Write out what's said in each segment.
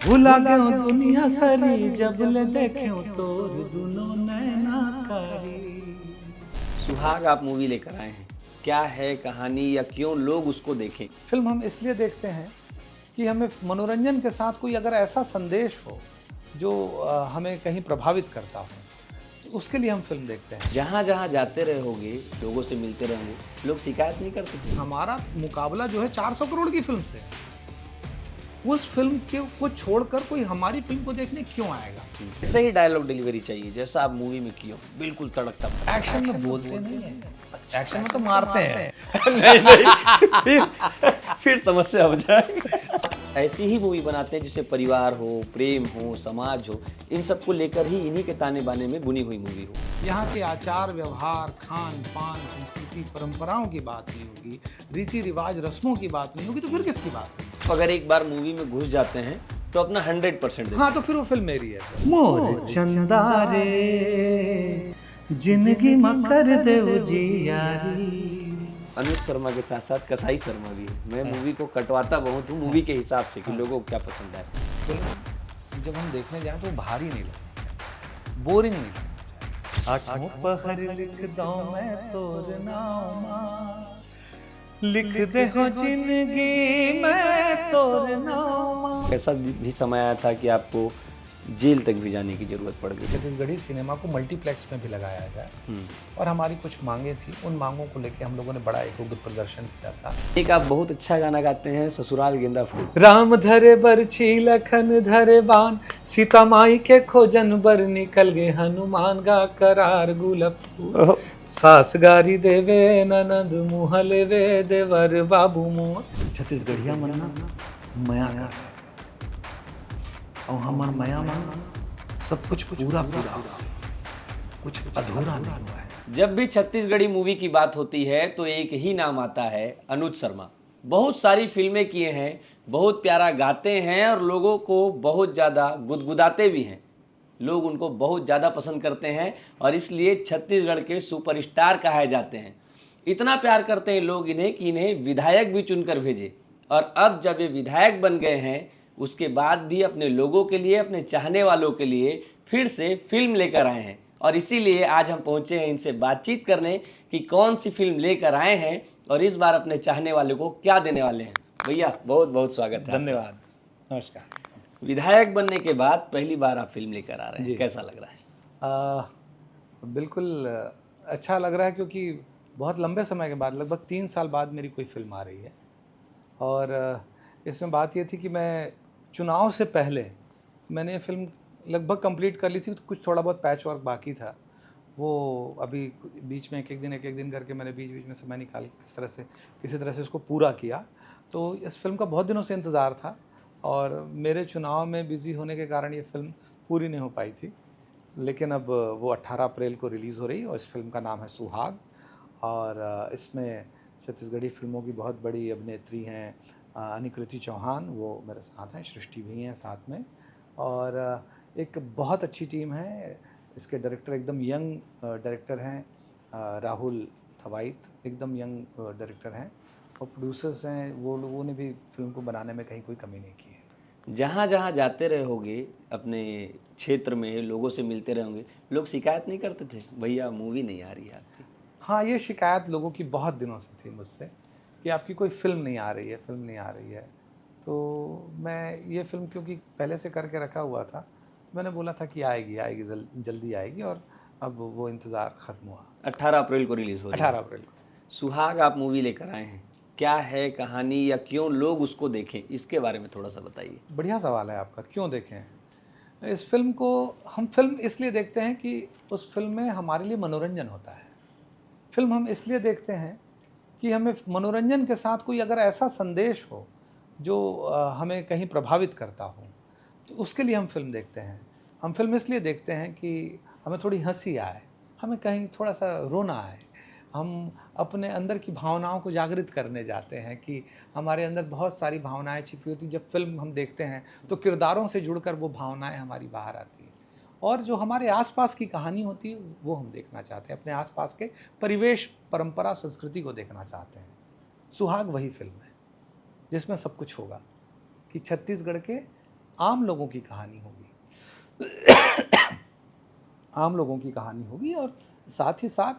भुला गयो दुनिया सारी जब ले देख्यो तोर दुनो नैना कारी। सुहाग आप मूवी लेकर आए हैं, क्या है कहानी या क्यों लोग उसको देखें? फिल्म हम इसलिए देखते हैं कि हमें मनोरंजन के साथ कोई अगर ऐसा संदेश हो जो हमें कहीं प्रभावित करता हो, तो उसके लिए हम फिल्म देखते हैं। जहाँ जहाँ जाते रहोगे, लोगों से मिलते रहोगे, लोग शिकायत नहीं करते थे? हमारा मुकाबला जो है 400 करोड़ की फिल्म से है। उस फिल्म को छोड़कर कोई हमारी फिल्म को देखने क्यों आएगा? ऐसे ही डायलॉग डिलीवरी चाहिए जैसा आप मूवी में किए हो, बिल्कुल तड़कता। एक्शन में बोलते नहीं है, एक्शन में तो मारते हैं। फिर समस्या हो जाएगी। ऐसी ही मूवी बनाते हैं जिससे परिवार हो, प्रेम हो, समाज हो, इन सबको लेकर ही इन्हीं के ताने बाने में बुनी हुई मूवी हो। यहाँ के आचार व्यवहार, खान पान, संस्कृति, परंपराओं की बात नहीं होगी, रीति रिवाज, रस्मों की बात नहीं होगी, तो फिर किसकी बात है? अगर एक बार मूवी में घुस जाते हैं तो अपना 100% देते हैं। हाँ, तो फिर वो फिल्म मेरी है। मोर चंदारे जिंदगी में कर दे उजियारी। अनुज शर्मा के साथ साथ कसाई शर्मा भी है। मैं मूवी को कटवाता बहुत हूँ मूवी के हिसाब से कि लोगों को क्या पसंद है। फिल्म जब हम देखने जाएं तो भारी नहीं लगती, बोरिंग नहीं लगती। आठों पहर लिख दो मैं तोर नामा, लिख दे हो जिंदगी मैं तोर नामा। ऐसा भी समय आया था कि आपको जेल तक भी जाने की जरूरत पड़ गई। छत्तीसगढ़ी सिनेमा को मल्टीप्लेक्स में भी लगाया जाए और हमारी कुछ मांगे थी, उन मांगों को लेकर हम लोगों ने बड़ा एक उग्र प्रदर्शन किया था। एक आप बहुत अच्छा गाना गाते हैं, ससुराल गेंदा फूल। राम धरे बरछी लखन धरे बाण, सीता माई के खोजन बर निकल गए हनुमान गा करार गुलाब फूल। सास गारी देवे ननद मुँह लेवे देवर बाबू मुँह। छत्तीसगढ़िया मन्ना मया का है और हमार मया मन सब कुछ पूरा पूरा, कुछ अधूरा नहीं हुआ है। जब भी छत्तीसगढ़ी मूवी की बात होती है तो एक ही नाम आता है, अनुज शर्मा। बहुत सारी फिल्में किए हैं, बहुत प्यारा गाते हैं और लोगों को बहुत ज़्यादा गुदगुदाते भी हैं। लोग उनको बहुत ज़्यादा पसंद करते हैं और इसलिए छत्तीसगढ़ के सुपरस्टार कहे जाते हैं। इतना प्यार करते हैं लोग इन्हें कि इन्हें विधायक भी चुनकर भेजे। और अब जब ये विधायक बन गए हैं, उसके बाद भी अपने लोगों के लिए, अपने चाहने वालों के लिए फिर से फिल्म लेकर आए हैं। और इसीलिए आज हम पहुंचे हैं इनसे बातचीत करने कि कौन सी फिल्म लेकर आए हैं और इस बार अपने चाहने वालों को क्या देने वाले हैं। भैया बहुत बहुत स्वागत है। धन्यवाद, नमस्कार। विधायक बनने के बाद पहली बार आप फिल्म लेकर आ रहे हैं, कैसा लग रहा है? बिल्कुल अच्छा लग रहा है क्योंकि बहुत लंबे समय के बाद, लगभग 3 साल बाद मेरी कोई फिल्म आ रही है। और इसमें बात ये थी कि मैं चुनाव से पहले मैंने ये फिल्म लगभग कंप्लीट कर ली थी, तो कुछ थोड़ा बहुत पैच वर्क बाकी था, वो अभी बीच में एक एक दिन करके मैंने बीच बीच में समय निकाल किसी तरह से उसको पूरा किया। तो इस फिल्म का बहुत दिनों से इंतज़ार था और मेरे चुनाव में बिज़ी होने के कारण ये फिल्म पूरी नहीं हो पाई थी। लेकिन अब वो 18 अप्रैल को रिलीज़ हो रही और इस फिल्म का नाम है सुहाग। और इसमें छत्तीसगढ़ी फिल्मों की बहुत बड़ी अभिनेत्री हैं अनिकृति चौहान, वो मेरे साथ हैं, सृष्टि भी हैं साथ में, और एक बहुत अच्छी टीम है। इसके डायरेक्टर एकदम यंग डायरेक्टर हैं, राहुल थवाइत एकदम यंग डायरेक्टर हैं, और प्रोड्यूसर्स हैं, वो लोगों ने भी फिल्म को बनाने में कहीं कोई कमी नहीं की है। जहाँ जहाँ जाते रहोगे अपने क्षेत्र में, लोगों से मिलते रहोगे, लोग शिकायत नहीं करते थे भैया मूवी नहीं आ रही है आपकी? हाँ, ये शिकायत लोगों की बहुत दिनों से थी मुझसे कि आपकी कोई फिल्म नहीं आ रही है। तो मैं ये फिल्म क्योंकि पहले से करके रखा हुआ था, मैंने बोला था कि आएगी जल्दी आएगी, और अब वो इंतज़ार ख़त्म हुआ। 18 अप्रैल को रिलीज़ हो रही है। 18 अप्रैल को सुहाग आप मूवी लेकर आए हैं, क्या है कहानी या क्यों लोग उसको देखें, इसके बारे में थोड़ा सा बताइए। बढ़िया सवाल है आपका, क्यों देखें इस फिल्म को? हम फिल्म इसलिए देखते हैं कि उस फिल्म में हमारे लिए मनोरंजन होता है। फिल्म हम इसलिए देखते हैं कि हमें मनोरंजन के साथ कोई अगर ऐसा संदेश हो जो हमें कहीं प्रभावित करता हो, तो उसके लिए हम फिल्म देखते हैं। हम फिल्म इसलिए देखते हैं कि हमें थोड़ी हंसी आए, हमें कहीं थोड़ा सा रोना आए, हम अपने अंदर की भावनाओं को जागृत करने जाते हैं कि हमारे अंदर बहुत सारी भावनाएं छिपी होती। जब फिल्म हम देखते हैं तो किरदारों से जुड़कर वो भावनाएं हमारी बाहर आती हैं, और जो हमारे आसपास की कहानी होती है वो हम देखना चाहते हैं, अपने आसपास के परिवेश, परंपरा, संस्कृति को देखना चाहते हैं। सुहाग वही फिल्म है जिसमें सब कुछ होगा कि छत्तीसगढ़ के आम लोगों की कहानी होगी। आम लोगों की कहानी होगी और साथ ही साथ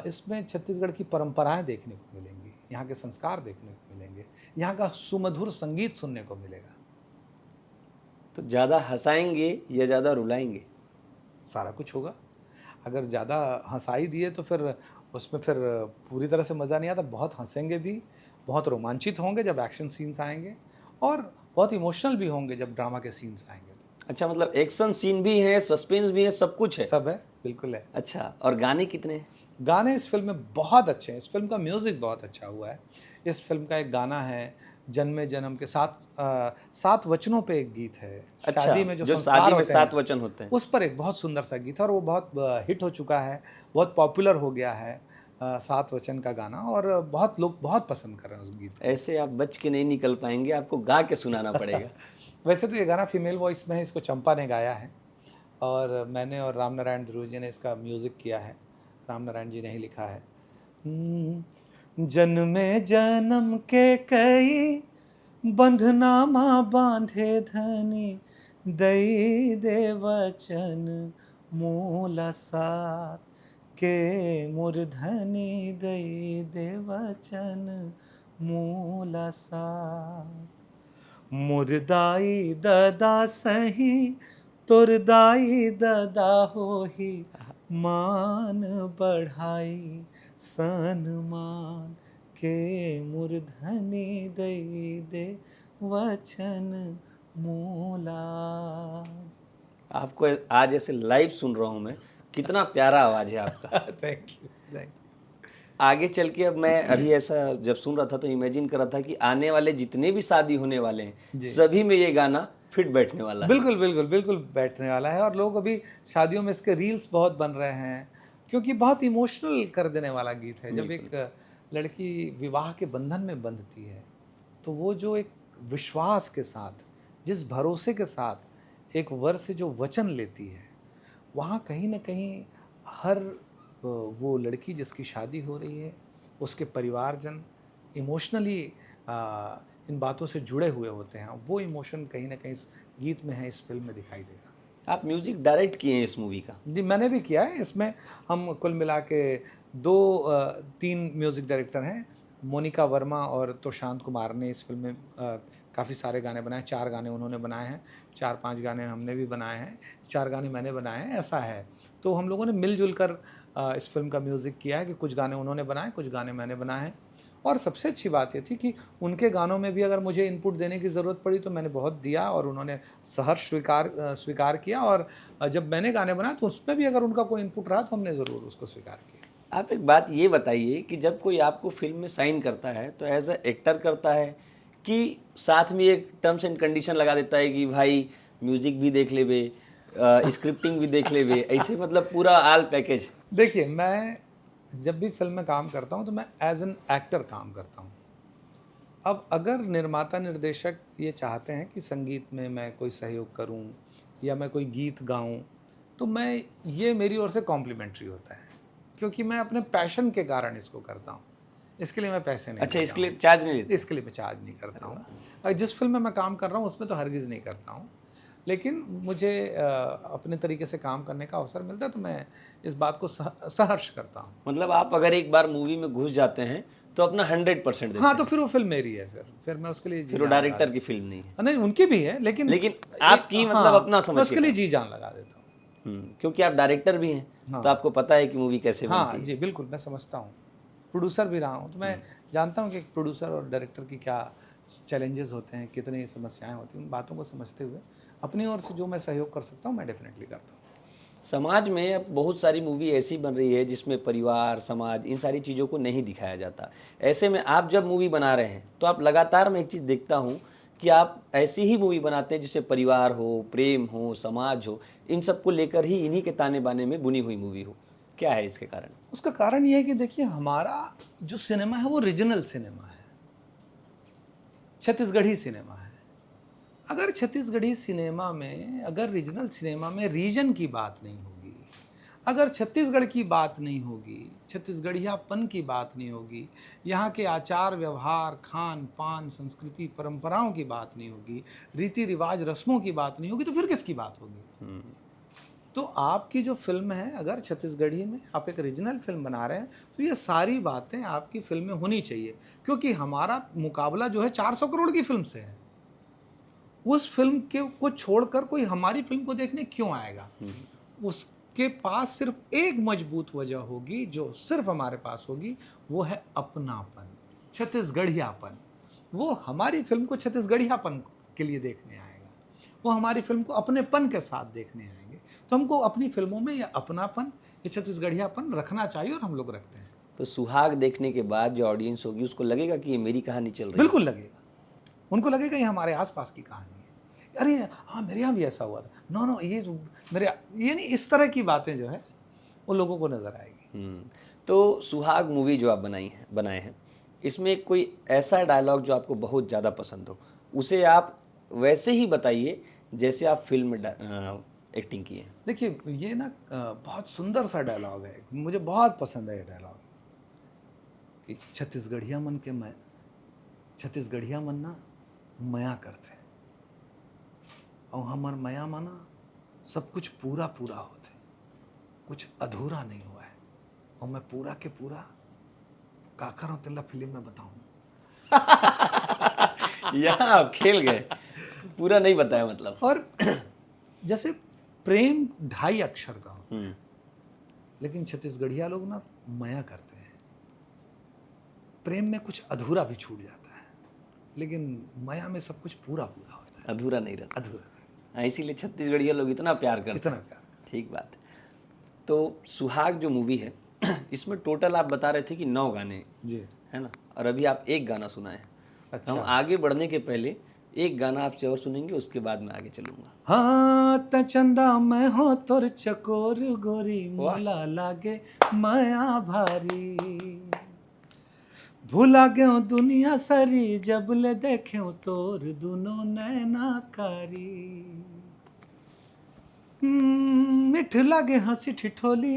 इसमें छत्तीसगढ़ की परंपराएं देखने को मिलेंगी, यहाँ के संस्कार देखने को मिलेंगे, यहाँ का सुमधुर संगीत सुनने को मिलेगा। तो ज़्यादा हंसाएंगे या ज़्यादा रुलाएंगे? सारा कुछ होगा। अगर ज़्यादा हंसाई दिए तो फिर उसमें फिर पूरी तरह से मज़ा नहीं आता। बहुत हंसेंगे भी, बहुत रोमांचित होंगे जब एक्शन सीन्स आएंगे और बहुत इमोशनल भी होंगे जब ड्रामा के सीन्स आएंगे। अच्छा, मतलब एक्शन सीन भी है, सस्पेंस भी है, सब कुछ है। सब है, बिल्कुल है। अच्छा, और गाने कितने हैं? गाने इस फिल्म में बहुत अच्छे हैं। इस फिल्म का म्यूज़िक बहुत अच्छा हुआ है। इस फिल्म का एक गाना है जन्मे जन्म के 7 वचनों पे एक गीत है। अच्छा, शादी में जो जो संस्कार शादी में होते 7 हैं, वचन होते हैं। उस पर एक बहुत सुंदर सा गीत है और वो बहुत हिट हो चुका है, बहुत पॉपुलर हो गया है 7 वचन का गाना और बहुत लोग बहुत पसंद कर रहे हैं उस गीत को। ऐसे आप बच के नहीं निकल पाएंगे, आपको गा के सुनाना पड़ेगा। वैसे तो ये गाना फीमेल वॉइस में है, इसको चंपा ने गाया है और मैंने और राम नारायण ध्रुव जी ने इसका म्यूज़िक किया है। राम नारायण जी ने ही लिखा है। जन्मे जन्म के कई बंधनामा बांधे धनी, दई दे वचन मूला साथ के मूर्धनि, दई दे वचन मूला साथ। मुरदाई ददा सही तुरदाई ददा होही, मान बढ़ाई सन्मान के मूर्धनि, दई दे वचन मूला। आपको आज ऐसे लाइव सुन रहा हूँ मैं, कितना प्यारा आवाज़ है आपका। Thank you, thank you. आगे चल के अब मैं अभी ऐसा जब सुन रहा था तो इमेजिन कर रहा था कि आने वाले जितने भी शादी होने वाले हैं सभी में ये गाना फिट बैठने वाला है। बिल्कुल बिल्कुल बिल्कुल बैठने वाला है और लोग अभी शादियों में इसके रील्स बहुत बन रहे हैं क्योंकि बहुत इमोशनल कर देने वाला गीत है। जब एक लड़की विवाह के बंधन में बंधती है तो वो जो एक विश्वास के साथ, जिस भरोसे के साथ एक वर से जो वचन लेती है, वहाँ कहीं ना कहीं हर वो लड़की जिसकी शादी हो रही है, उसके परिवारजन इमोशनली इन बातों से जुड़े हुए होते हैं। वो इमोशन कहीं ना कहीं इस गीत में है, इस फिल्म में दिखाई देगा। आप म्यूजिक डायरेक्ट किए हैं इस मूवी का? जी, मैंने भी किया है। इसमें हम कुल मिला के 3 म्यूज़िक डायरेक्टर हैं, मोनिका वर्मा और तोशांत कुमार ने इस फिल्म में काफ़ी सारे गाने बनाए। 4 गाने उन्होंने बनाए हैं, 4-5 गाने हमने भी बनाए हैं, 4 गाने मैंने बनाए हैं, ऐसा है। तो हम लोगों ने मिलजुल कर इस फिल्म का म्यूज़िक किया है कि कुछ गाने उन्होंने बनाए, कुछ गाने मैंने बनाए हैं। और सबसे अच्छी बात ये थी कि उनके गानों में भी अगर मुझे इनपुट देने की ज़रूरत पड़ी तो मैंने बहुत दिया और उन्होंने सहर्ष स्वीकार किया। और जब मैंने गाने बनाए तो उसमें भी अगर उनका कोई इनपुट रहा तो हमने ज़रूर उसको स्वीकार किया। आप एक बात ये बताइए कि जब कोई आपको फिल्म में साइन करता है तो एज ए एक्टर करता है कि साथ में एक टर्म्स एंड कंडीशन लगा देता है कि भाई म्यूजिक भी देख लेवे, स्क्रिप्टिंग भी देख लेवे, ऐसे मतलब पूरा आल पैकेज? देखिए, मैं जब भी फिल्म में काम करता हूँ तो मैं एज एन एक्टर काम करता हूँ। अब अगर निर्माता निर्देशक ये चाहते हैं कि संगीत में मैं कोई सहयोग करूँ या मैं कोई गीत गाऊँ तो मैं, ये मेरी ओर से कॉम्प्लीमेंट्री होता है क्योंकि मैं अपने पैशन के कारण इसको करता हूँ। इसके लिए मैं पैसे नहीं अच्छा, लेता इसके लिए हूँ। चार्ज नहीं लेते? इसके लिए मैं चार्ज नहीं करता हूँ। जिस फिल्म में मैं काम कर रहा हूँ उसमें तो हरगिज़ नहीं करता हूँ, लेकिन मुझे अपने तरीके से काम करने का अवसर मिलता है तो मैं इस बात को सहर्ष करता हूँ। मतलब आप अगर एक बार मूवी में घुस जाते हैं तो अपना 100% देते हाँ, हैं? तो फिर वो फिल्म मेरी है, फिर मैं उसके लिए जी फिर वो जान लगा डायरेक्टर देता की फिल्म नहीं है? हूँ। नहीं, उनकी भी है लेकिन आपकी मतलब अपना मैं समझ उसके के लिए काम। जी जान लगा देता हूँ। क्योंकि आप डायरेक्टर भी हैं हाँ। तो आपको पता है कि मूवी कैसे हाँ बनती है। जी, बिल्कुल, मैं समझता हूँ। प्रोड्यूसर भी रहा हूँ तो मैं जानता हूँ कि एक प्रोड्यूसर और डायरेक्टर की क्या चैलेंजेस होते हैं, कितनी समस्याएं होती हैं। उन बातों को समझते हुए अपनी ओर से जो मैं सहयोग कर सकता हूँ मैं डेफिनेटली करता हूँ। समाज में अब बहुत सारी मूवी ऐसी बन रही है जिसमें परिवार, समाज, इन सारी चीज़ों को नहीं दिखाया जाता। ऐसे में आप जब मूवी बना रहे हैं तो आप लगातार, मैं एक चीज़ देखता हूँ कि आप ऐसी ही मूवी बनाते हैं जिसमें परिवार हो, प्रेम हो, समाज हो, इन सब को लेकर ही, इन्हीं के ताने बाने में बुनी हुई मूवी हो। क्या है इसके कारण? उसका कारण ये है कि देखिए, हमारा जो सिनेमा है वो रीजनल सिनेमा है, छत्तीसगढ़ी सिनेमा है। अगर छत्तीसगढ़ी सिनेमा में, अगर रीजनल सिनेमा में रीजन की बात नहीं होगी, अगर छत्तीसगढ़ की बात नहीं होगी, छत्तीसगढ़ियापन की बात नहीं होगी, यहाँ के आचार व्यवहार, खान पान, संस्कृति परंपराओं की बात नहीं होगी, रीति रिवाज रस्मों की बात नहीं होगी, तो फिर किसकी बात होगी? तो आपकी जो फिल्म है, अगर छत्तीसगढ़ी में आप एक रीजनल फिल्म बना रहे हैं, तो ये सारी बातें आपकी फिल्म में होनी चाहिए, क्योंकि हमारा मुकाबला जो है 400 करोड़ की फिल्म से है। उस फिल्म के को छोड़कर कोई हमारी फिल्म को देखने क्यों आएगा? उसके पास सिर्फ एक मजबूत वजह होगी, जो सिर्फ हमारे पास होगी, वो है अपनापन, छत्तीसगढ़ियापन। वो हमारी फिल्म को छत्तीसगढ़ियापन के लिए देखने आएगा, वो हमारी फिल्म को अपनेपन के साथ देखने आएंगे। तो हमको अपनी फिल्मों में ये अपनापन, ये छत्तीसगढ़ियापन रखना चाहिए, और हम लोग रखते हैं। तो सुहाग देखने के बाद जो ऑडियंस होगी उसको लगेगा कि ये मेरी कहानी चल रही है। बिल्कुल लगेगा, उनको लगेगा ये हमारे आसपास की कहानी है। अरे हाँ, मेरे यहाँ भी ऐसा हुआ था, नो ये जो मेरे, ये नहीं, इस तरह की बातें जो है वो लोगों को नजर आएगी। तो सुहाग मूवी जो आप बनाए हैं, इसमें कोई ऐसा डायलॉग जो आपको बहुत ज़्यादा पसंद हो, उसे आप वैसे ही बताइए जैसे आप फिल्म में एक्टिंग की है। देखिए, ये ना बहुत सुंदर सा डायलॉग है, मुझे बहुत पसंद है ये डायलॉग कि छत्तीसगढ़िया मन ना मया करते, और हमार मया माना सब कुछ पूरा पूरा होते, कुछ अधूरा नहीं हुआ है, और मैं पूरा के पूरा का कर हूँ तेला फिल्म में बताऊँ। यहाँ आप खेल गए, पूरा नहीं बताया मतलब। और जैसे प्रेम 2.5 अक्षर का होता है, लेकिन छत्तीसगढ़िया लोग ना मया करते हैं। प्रेम में कुछ अधूरा भी छूट जाता है, लेकिन मया में सब कुछ पूरा पूरा होता है, अधूरा नहीं रहता। अधूरा। हाँ, इसीलिए छत्तीसगढ़िया लोग इतना प्यार करते इतना हैं। प्यार। ठीक बात है। तो सुहाग जो मूवी है इसमें टोटल आप बता रहे थे कि 9 गाने जी, है ना, और अभी आप एक गाना सुनाए हैं। अच्छा। हम आगे बढ़ने के पहले एक गाना आपसे और सुनेंगे, उसके बाद मैं आगे चलूंगा। हाँ त चंदा मैं हो तोर चकोर गोरी, मोला लागे माया भारी, भूला गयो दुनिया सारी, जब ले देख्यो तोर दुनो नैना कारी। मिठ लागे हंसी ठिठोली,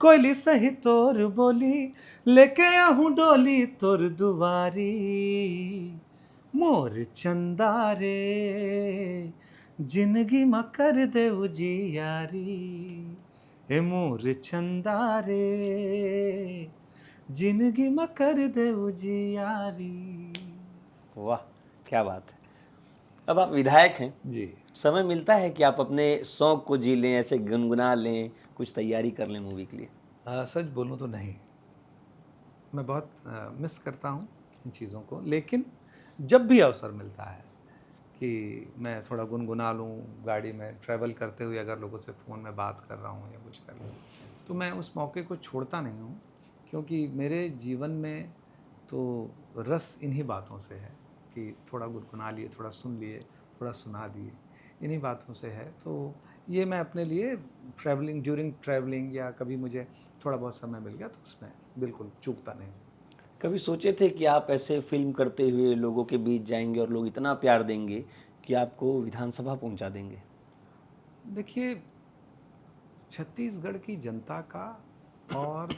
कोयली सही तोर बोली, लेके आहूं डोली तोर दुआरी, मोर चंदा रे जिंदगी में कर दे उजियारी, ए मोर चंदा रे जिंदगी में कर दे उजियारी। वाह, क्या बात है। अब आप विधायक हैं जी, समय मिलता है कि आप अपने शौक को जी लें, ऐसे गुनगुना लें, कुछ तैयारी कर लें मूवी के लिए? सच बोलूं तो नहीं, मैं बहुत मिस करता हूँ इन चीज़ों को, लेकिन जब भी अवसर मिलता है कि मैं थोड़ा गुनगुना लूँ, गाड़ी में ट्रैवल करते हुए अगर लोगों से फ़ोन में बात कर रहा हूँ या कुछ कर लूँ, तो मैं उस मौके को छोड़ता नहीं हूँ, क्योंकि मेरे जीवन में तो रस इन्हीं बातों से है कि थोड़ा गुनगुना लिए, थोड़ा सुन लिए, थोड़ा सुना दिए, इन्हीं बातों से है। तो ये मैं अपने लिए ट्रैवलिंग, ड्यूरिंग ट्रैवलिंग, या कभी मुझे थोड़ा बहुत समय मिल गया तो उसमें बिल्कुल चूकता नहीं। कभी सोचे थे कि आप ऐसे फिल्म करते हुए लोगों के बीच जाएंगे और लोग इतना प्यार देंगे कि आपको विधानसभा पहुंचा देंगे? देखिए, छत्तीसगढ़ की जनता का और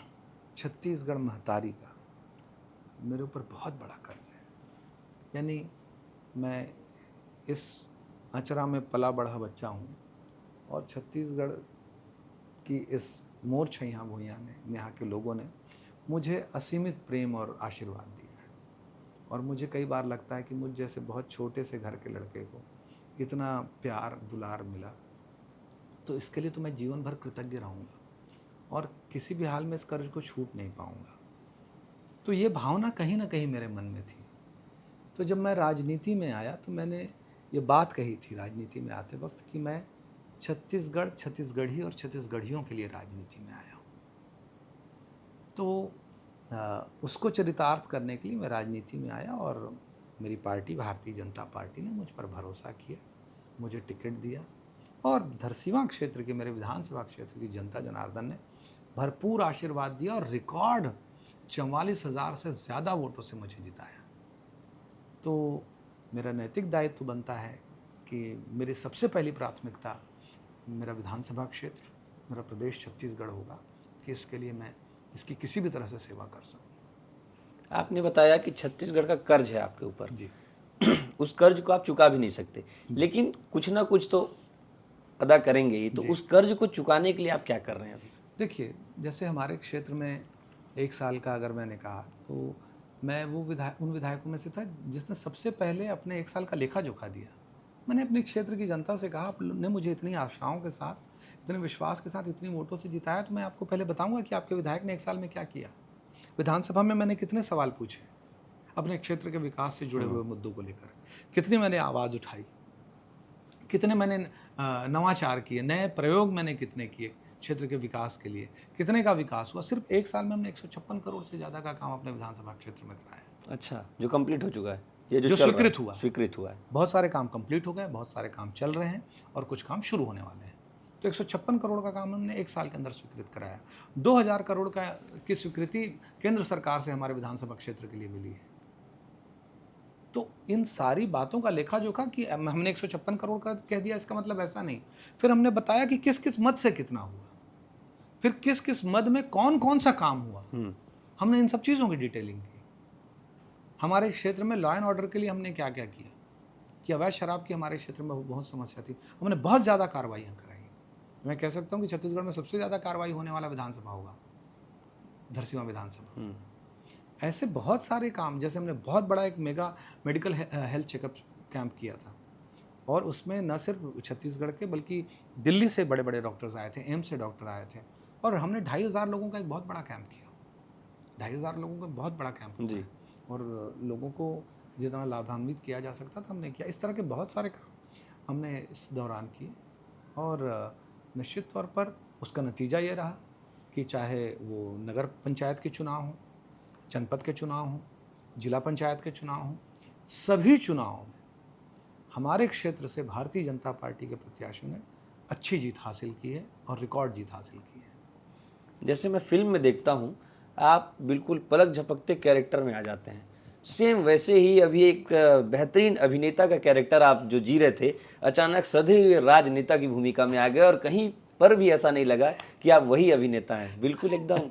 छत्तीसगढ़ महतारी का मेरे ऊपर बहुत बड़ा कर्ज है। यानी मैं इस अचरा में पला बढ़ा बच्चा हूँ, और छत्तीसगढ़ की इस मोर छैया भूइयाँ ने, यहाँ के लोगों ने मुझे असीमित प्रेम और आशीर्वाद दिया है। और मुझे कई बार लगता है कि मुझ जैसे बहुत छोटे से घर के लड़के को इतना प्यार दुलार मिला, तो इसके लिए तो मैं जीवन भर कृतज्ञ रहूँगा, और किसी भी हाल में इस कर्ज को छूट नहीं पाऊँगा। तो ये भावना कहीं ना कहीं मेरे मन में थी। तो जब मैं राजनीति में आया तो मैंने ये बात कही थी राजनीति में आते वक्त कि मैं छत्तीसगढ़, छत्तीसगढ़ी और छत्तीसगढ़ियों के लिए राजनीति में आया हूँ। तो उसको चरितार्थ करने के लिए मैं राजनीति में आया, और मेरी पार्टी भारतीय जनता पार्टी ने मुझ पर भरोसा किया, मुझे टिकट दिया, और धरसीवां क्षेत्र के, मेरे विधानसभा क्षेत्र की जनता जनार्दन ने भरपूर आशीर्वाद दिया, और रिकॉर्ड 44,000 से ज़्यादा वोटों से मुझे जिताया। तो मेरा नैतिक दायित्व बनता है कि मेरी सबसे पहली प्राथमिकता मेरा विधानसभा क्षेत्र मेरा प्रदेश छत्तीसगढ़ होगा कि इसके लिए मैं इसकी किसी भी तरह से सेवा कर सकूँ। आपने बताया कि छत्तीसगढ़ का कर्ज है आपके ऊपर। जी। उस कर्ज को आप चुका भी नहीं सकते, लेकिन कुछ ना कुछ तो अदा करेंगे ही। तो उस कर्ज को चुकाने के लिए आप क्या कर रहे हैं अभी? देखिए, जैसे हमारे क्षेत्र में 1 साल का अगर मैंने कहा, तो मैं वो उन विधायकों में से था जिसने सबसे पहले अपने 1 साल का लेखा-जोखा दिया। मैंने अपने क्षेत्र की जनता से कहा, आपने मुझे इतनी आशाओं के साथ, इतने विश्वास के साथ, इतनी वोटों से जिताया, तो मैं आपको पहले बताऊँगा कि आपके विधायक ने 1 साल में क्या किया। विधानसभा में मैंने कितने सवाल पूछे, अपने क्षेत्र के विकास से जुड़े हुए मुद्दों को लेकर, कितनी मैंने आवाज़ उठाई, कितने मैंने नवाचार किए, नए प्रयोग मैंने कितने किए क्षेत्र के विकास के लिए, कितने का विकास हुआ। सिर्फ 1 साल में हमने 156 करोड़ से ज़्यादा का काम अपने विधानसभा क्षेत्र में कराया। अच्छा, जो कंप्लीट हो चुका है, ये जो चल रहा है, स्वीकृत हुआ है। बहुत सारे काम कंप्लीट हो गए, बहुत सारे काम चल रहे हैं और कुछ काम शुरू होने वाले हैं। तो 156 करोड़ का काम हमने 1 साल के अंदर स्वीकृत कराया। 2000 करोड़ की स्वीकृति केंद्र सरकार से हमारे विधानसभा क्षेत्र के लिए मिली है। तो इन सारी बातों का लेखा जोखा कि हमने 156 करोड़ का कह दिया, इसका मतलब ऐसा नहीं। फिर हमने बताया कि किस किस मद से कितना हुआ, फिर किस किस मद में कौन कौन सा काम हुआ। हमने इन सब चीज़ों की डिटेलिंग की। हमारे क्षेत्र में लॉ एंड ऑर्डर के लिए हमने क्या क्या किया कि अवैध शराब की हमारे क्षेत्र में बहुत समस्या थी, हमने बहुत ज़्यादा कार्रवाइयाँ कराई। मैं कह सकता हूँ कि छत्तीसगढ़ में सबसे ज़्यादा कार्रवाई होने वाला विधानसभा होगा धरसीवां विधानसभा। ऐसे बहुत सारे काम, जैसे हमने बहुत बड़ा एक mega medical health checkup camp किया था, और उसमें न सिर्फ छत्तीसगढ़ के बल्कि दिल्ली से बड़े बड़े डॉक्टर्स आए थे, एम्स से डॉक्टर आए थे, और हमने 2500 लोगों का एक बहुत बड़ा कैंप किया। 2500 लोगों का बहुत बड़ा कैंप जी। और लोगों को जितना लाभान्वित किया जा सकता था हमने किया। इस तरह के बहुत सारे काम हमने इस दौरान किए, और निश्चित तौर पर उसका नतीजा ये रहा कि चाहे वो नगर पंचायत के चुनाव हों, जनपद के चुनाव हों, जिला पंचायत के चुनाव हों, सभी चुनावों में हमारे क्षेत्र से भारतीय जनता पार्टी के प्रत्याशियों ने अच्छी जीत हासिल की है और रिकॉर्ड जीत हासिल की है। जैसे मैं फिल्म में देखता हूँ, आप बिल्कुल पलक झपकते कैरेक्टर में आ जाते हैं। सेम वैसे ही अभी एक बेहतरीन अभिनेता का कैरेक्टर आप जो जी रहे थे, अचानक सधे हुए राजनेता की भूमिका में आ गए, और कहीं पर भी ऐसा नहीं लगा कि आप वही अभिनेता हैं। बिल्कुल एकदम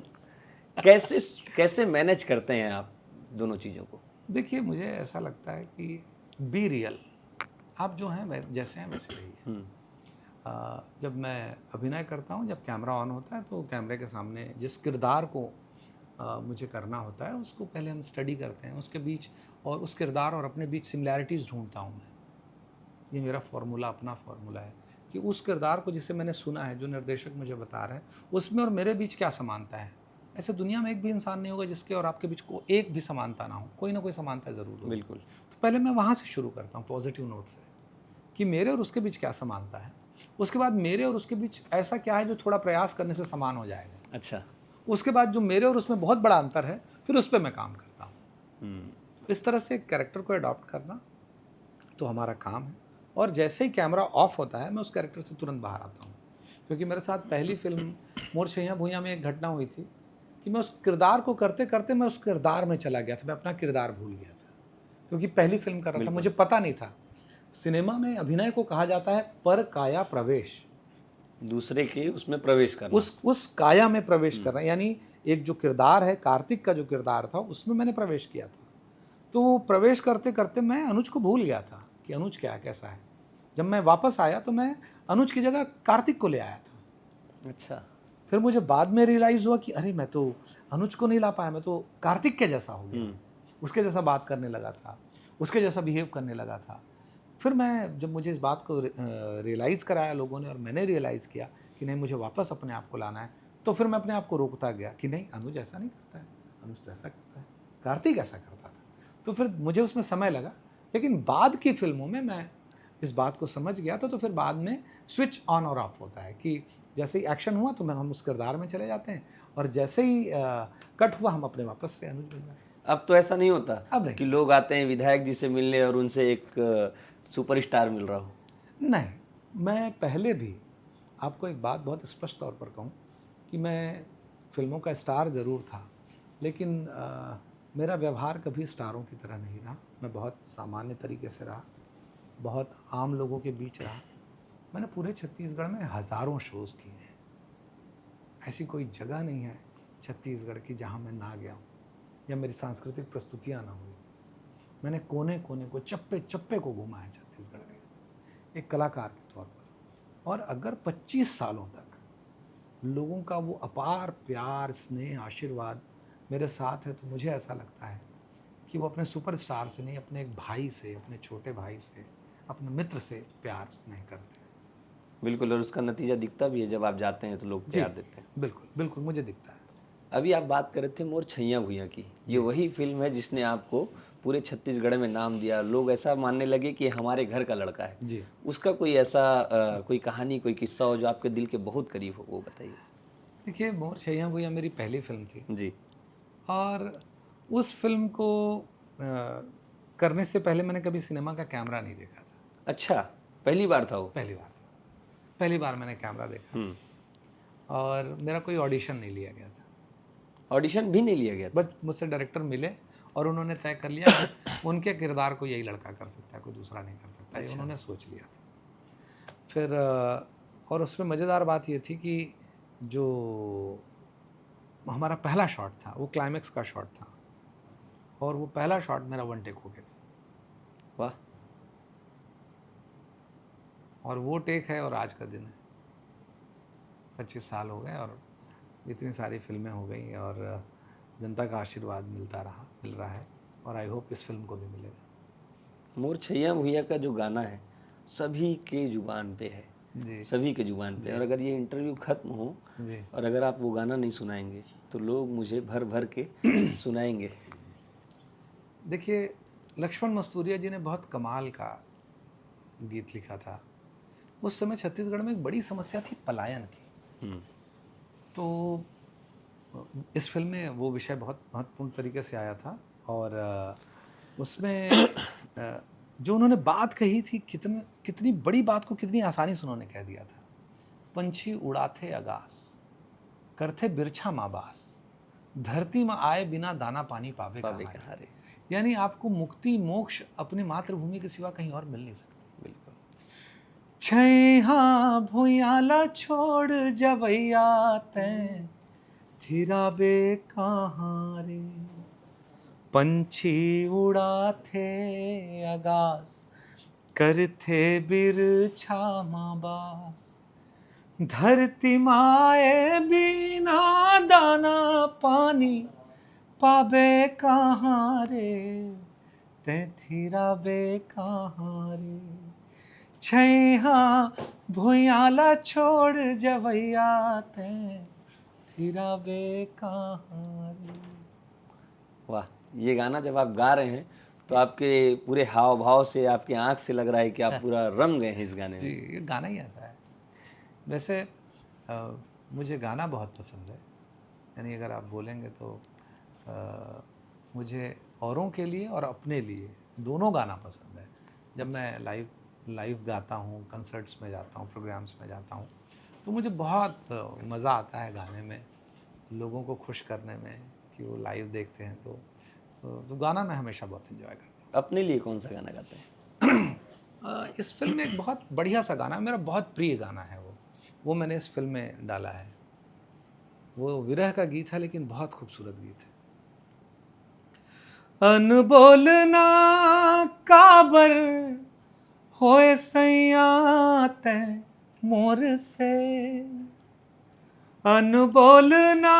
कैसे मैनेज करते हैं आप दोनों चीज़ों को? देखिए, मुझे ऐसा लगता है कि बी रियल, आप जो हैं जैसे हैं वैसे रहिए। जब मैं अभिनय करता हूँ, जब कैमरा ऑन होता है, तो कैमरे के सामने जिस किरदार को मुझे करना होता है, उसको पहले हम स्टडी करते हैं, उसके बीच और उस किरदार और अपने बीच सिमिलैरिटीज़ ढूंढता हूँ मैं। ये मेरा फार्मूला, अपना फार्मूला है कि उस किरदार को जिसे मैंने सुना है, जो निर्देशक मुझे बता रहे हैं, उसमें और मेरे बीच क्या समानता है। ऐसे दुनिया में एक भी इंसान नहीं होगा जिसके और आपके बीच को एक भी समानता ना हो, कोई ना कोई समानता ज़रूर हो। बिल्कुल। तो पहले मैं वहाँ से शुरू करता हूँ, पॉजिटिव नोट से, कि मेरे और उसके बीच क्या समानता है। उसके बाद मेरे और उसके बीच ऐसा क्या है जो थोड़ा प्रयास करने से समान हो जाएगा। अच्छा। उसके बाद जो मेरे और उसमें बहुत बड़ा अंतर है, फिर उस पर मैं काम करता हूँ। इस तरह से कैरेक्टर को अडॉप्ट करना तो हमारा काम है, और जैसे ही कैमरा ऑफ होता है, मैं उस कैरेक्टर से तुरंत बाहर आता हूँ। क्योंकि मेरे साथ पहली फिल्म मोर छैया भुइयां में एक घटना हुई थी कि मैं उस किरदार को करते करते मैं उस किरदार में चला गया था, मैं अपना किरदार भूल गया था, क्योंकि पहली फिल्म कर रहा था, मुझे पता नहीं था। सिनेमा में अभिनय को कहा जाता है पर काया प्रवेश, दूसरे के उसमें प्रवेश करना, उस काया में प्रवेश करना। यानी एक जो किरदार है, कार्तिक का जो किरदार था, उसमें मैंने प्रवेश किया था। तो वो प्रवेश करते करते मैं अनुज को भूल गया था कि अनुज क्या है, कैसा है। जब मैं वापस आया तो मैं अनुज की जगह कार्तिक को ले आया था। अच्छा। फिर मुझे बाद में रियलाइज़ हुआ कि अरे, मैं तो अनुज को नहीं ला पाया, मैं तो कार्तिक के जैसा हो गया, उसके जैसा बात करने लगा था, उसके जैसा बिहेव करने लगा था। फिर मैं, जब मुझे इस बात को रियलाइज़ कराया लोगों ने और मैंने रियलाइज़ किया कि नहीं, मुझे वापस अपने आप को लाना है, तो फिर मैं अपने आप को रोकता गया कि नहीं, अनुज ऐसा नहीं करता है, अनुज तो ऐसा करता है, कार्तिक ऐसा करता था। तो फिर मुझे उसमें समय लगा, लेकिन बाद की फिल्मों में मैं इस बात को समझ गया तो फिर बाद में स्विच ऑन और ऑफ होता है कि जैसे ही एक्शन हुआ तो हम उस किरदार में चले जाते हैं, और जैसे ही कट हुआ हम अपने वापस से अनुज बन जाते हैं। अब तो ऐसा नहीं होता अब नहीं। कि लोग आते हैं विधायक जी से मिलने और उनसे एक सुपरस्टार मिल रहा हो? नहीं, मैं पहले भी आपको एक बात बहुत स्पष्ट तौर पर कहूँ कि मैं फिल्मों का स्टार ज़रूर था, लेकिन मेरा व्यवहार कभी स्टारों की तरह नहीं रहा। मैं बहुत सामान्य तरीके से रहा, बहुत आम लोगों के बीच रहा। मैंने पूरे छत्तीसगढ़ में हज़ारों शोज़ किए हैं, ऐसी कोई जगह नहीं है छत्तीसगढ़ की जहाँ मैं ना गया हूँ या मेरी सांस्कृतिक प्रस्तुतियाँ ना हुई। मैंने कोने कोने को, चप्पे चप्पे को घूमा है छत्तीसगढ़ के एक कलाकार के तौर पर। और अगर 25 सालों तक लोगों का वो अपार प्यार, स्नेह, आशीर्वाद मेरे साथ है, तो मुझे ऐसा लगता है कि वो अपने सुपरस्टार से नहीं, अपने एक भाई से, अपने छोटे भाई से, अपने मित्र से प्यार स्नेह करते हैं। बिल्कुल, और उसका नतीजा दिखता भी है, जब आप जाते हैं तो लोग प्यार देते हैं। बिल्कुल बिल्कुल, मुझे दिखता है। अभी आप बात कर रहे थे मोर छैया भुइयां की, ये वही फिल्म है जिसने आपको पूरे छत्तीसगढ़ में नाम दिया, लोग ऐसा मानने लगे कि हमारे घर का लड़का है। जी, उसका कोई ऐसा कोई कहानी, कोई किस्सा हो जो आपके दिल के बहुत करीब हो, वो बताइए। देखिए, मोर छैया भुइयां मेरी पहली फिल्म थी जी। और उस फिल्म को करने से पहले मैंने कभी सिनेमा का कैमरा नहीं देखा था। अच्छा, पहली बार था वो? पहली बार मैंने कैमरा देखा और मेरा कोई ऑडिशन नहीं लिया गया था। ऑडिशन भी नहीं लिया गया था? बट मुझसे डायरेक्टर मिले और उन्होंने तय कर लिया कि उनके किरदार को यही लड़का कर सकता है, कोई दूसरा नहीं कर सकता। ये उन्होंने सोच लिया था। फिर और उसमें मज़ेदार बात ये थी कि जो हमारा पहला शॉट था वो क्लाइमेक्स का शॉट था और वो पहला शॉट मेरा 1 टेक हो गया था। वाह। और वो टेक है और आज का दिन है। 25 साल हो गए और इतनी सारी फिल्में हो गई और जनता का आशीर्वाद मिल रहा है और आई होप इस फिल्म को भी मिलेगा। मोर छैया भुइयां का जो गाना है सभी के जुबान पे है जी सभी के जुबान पे, और अगर ये इंटरव्यू खत्म हो जी और अगर आप वो गाना नहीं सुनाएंगे तो लोग मुझे भर भर के सुनाएंगे। देखिए, लक्ष्मण मस्तूरिया जी ने बहुत कमाल का गीत लिखा था। उस समय छत्तीसगढ़ में एक बड़ी समस्या थी पलायन की। तो इस फिल्म में वो विषय बहुत महत्वपूर्ण तरीके से आया था और उसमें जो उन्होंने बात कही थी, कितनी बड़ी बात को कितनी आसानी से उन्होंने कह दिया था। पंछी उड़ाथे आकाश, करथे बिरछा माबास, धरती में आए बिना दाना पानी पावे कहारे। यानी आपको मुक्ति मोक्ष अपनी मातृभूमि के सिवा कहीं और मिल नहीं सकती। बिल्कुल। छैहा भुयाला छोड़ जवैया तैं थिराबे कहाँ रे, पंछी उड़ाथे आकाश, करथे बिरछा माबास, धरती माए बिना दाना पानी पाबे कहाँ रे, ते थिराबे कहाँ रे, छैहा भुयाला छोड़ जवैया ते थिराबे कहाँ रे। वाह, ये गाना जब आप गा रहे हैं तो आपके पूरे हाव भाव से, आपके आंख से लग रहा है कि आप पूरा रम गए हैं इस गाने जी, में। ये गाना ही ऐसा है। वैसे मुझे गाना बहुत पसंद है, यानी अगर आप बोलेंगे तो मुझे औरों के लिए और अपने लिए दोनों गाना पसंद है। जब मैं लाइव गाता हूँ, कंसर्ट्स में जाता हूँ, प्रोग्राम्स में जाता हूँ, तो मुझे बहुत मज़ा आता है गाने में, लोगों को खुश करने में कि वो लाइव देखते हैं। तो गाना मैं हमेशा बहुत एंजॉय करता अपने लिए कौन सा गाना गाते हैं? इस फिल्म में एक बहुत बढ़िया सा गाना, मेरा बहुत प्रिय गाना है वो मैंने इस फिल्म में डाला है। वो विरह का गीत है लेकिन बहुत खूबसूरत गीत है। अनबोल ना काबर होए सैया तै मोर से, अनबोल ना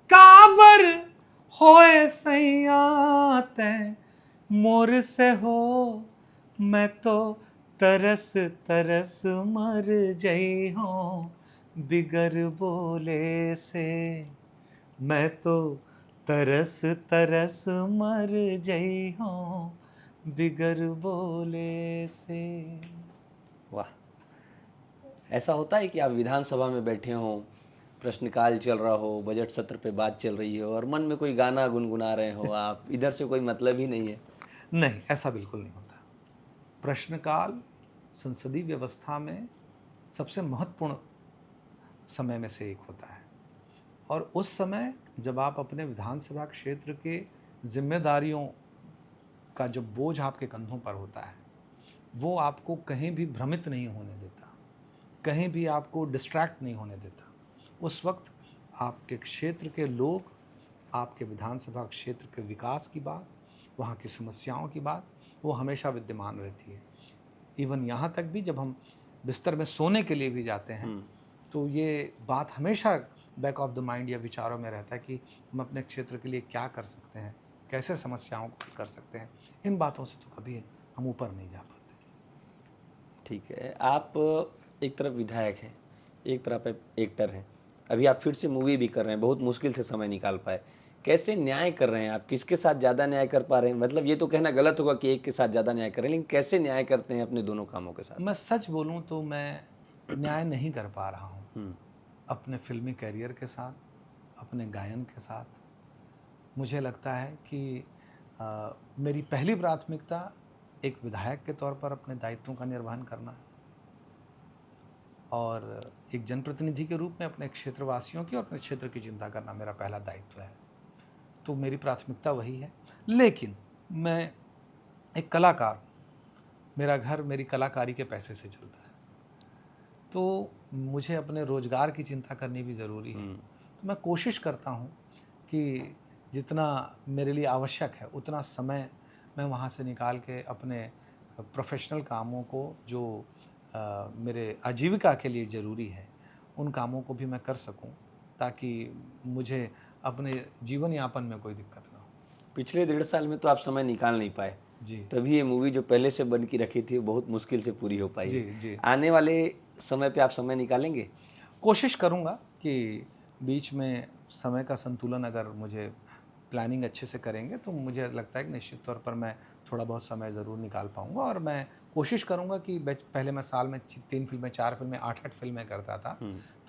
काबर होए सैया तै मोर से हो, मैं तो तरस तरस मर जई हूँ बिगर बोले से, मैं तो तरस तरस मर जई हूँ बिगर बोले से। वाह। ऐसा होता है कि आप विधानसभा में बैठे हों, प्रश्नकाल चल रहा हो, बजट सत्र पे बात चल रही हो और मन में कोई गाना गुनगुना रहे हो आप, इधर से कोई मतलब ही नहीं है? नहीं, ऐसा बिल्कुल नहीं होता। प्रश्नकाल संसदीय व्यवस्था में सबसे महत्वपूर्ण समय में से एक होता है और उस समय जब आप अपने विधानसभा क्षेत्र के जिम्मेदारियों का जो बोझ आपके कंधों पर होता है, वो आपको कहीं भी भ्रमित नहीं होने देता, कहीं भी आपको डिस्ट्रैक्ट नहीं होने देता। उस वक्त आपके क्षेत्र के लोग, आपके विधानसभा क्षेत्र के विकास की बात, वहाँ की समस्याओं की बात, वो हमेशा विद्यमान रहती है। इवन यहाँ तक भी जब हम बिस्तर में सोने के लिए भी जाते हैं तो ये बात हमेशा बैक ऑफ द माइंड या विचारों में रहता है कि हम अपने क्षेत्र के लिए क्या कर सकते हैं, कैसे समस्याओं को हल कर सकते हैं। इन बातों से तो कभी हम ऊपर नहीं जा पाते। ठीक है, आप एक तरफ विधायक हैं, एक तरफ एक्टर हैं, अभी आप फिर से मूवी भी कर रहे हैं, बहुत मुश्किल से समय निकाल पाए। कैसे न्याय कर रहे हैं आप, किसके साथ ज़्यादा न्याय कर पा रहे हैं? मतलब ये तो कहना गलत होगा कि एक के साथ ज़्यादा न्याय करें, लेकिन कैसे न्याय करते हैं अपने दोनों कामों के साथ? मैं सच बोलूं तो मैं न्याय नहीं कर पा रहा हूं अपने फिल्मी कैरियर के साथ, अपने गायन के साथ। मुझे लगता है कि मेरी पहली प्राथमिकता एक विधायक के तौर पर अपने दायित्वों का निर्वहन करना है और एक जनप्रतिनिधि के रूप में अपने क्षेत्रवासियों की और अपने क्षेत्र की चिंता करना मेरा पहला दायित्व है। तो मेरी प्राथमिकता वही है। लेकिन मैं एक कलाकार हूँ, मेरा घर मेरी कलाकारी के पैसे से चलता है, तो मुझे अपने रोज़गार की चिंता करनी भी ज़रूरी है। तो मैं कोशिश करता हूँ कि जितना मेरे लिए आवश्यक है उतना समय मैं वहाँ से निकाल के अपने प्रोफेशनल कामों को जो मेरे आजीविका के लिए ज़रूरी है उन कामों को भी मैं कर सकूं, ताकि मुझे अपने जीवन यापन में कोई दिक्कत ना हो। पिछले 1.5 साल में तो आप समय निकाल नहीं पाए जी, तभी ये मूवी जो पहले से बन के रखी थी बहुत मुश्किल से पूरी हो पाई जी, है। जी। आने वाले समय पे आप समय निकालेंगे? कोशिश करूँगा कि बीच में समय का संतुलन अगर मुझे प्लानिंग अच्छे से करेंगे तो मुझे लगता है कि निश्चित तौर पर मैं थोड़ा बहुत समय ज़रूर निकाल पाऊँगा। और मैं कोशिश करूँगा कि पहले मैं साल में 3 फिल्में, 4 फिल्में, 8-8 फिल्में करता था,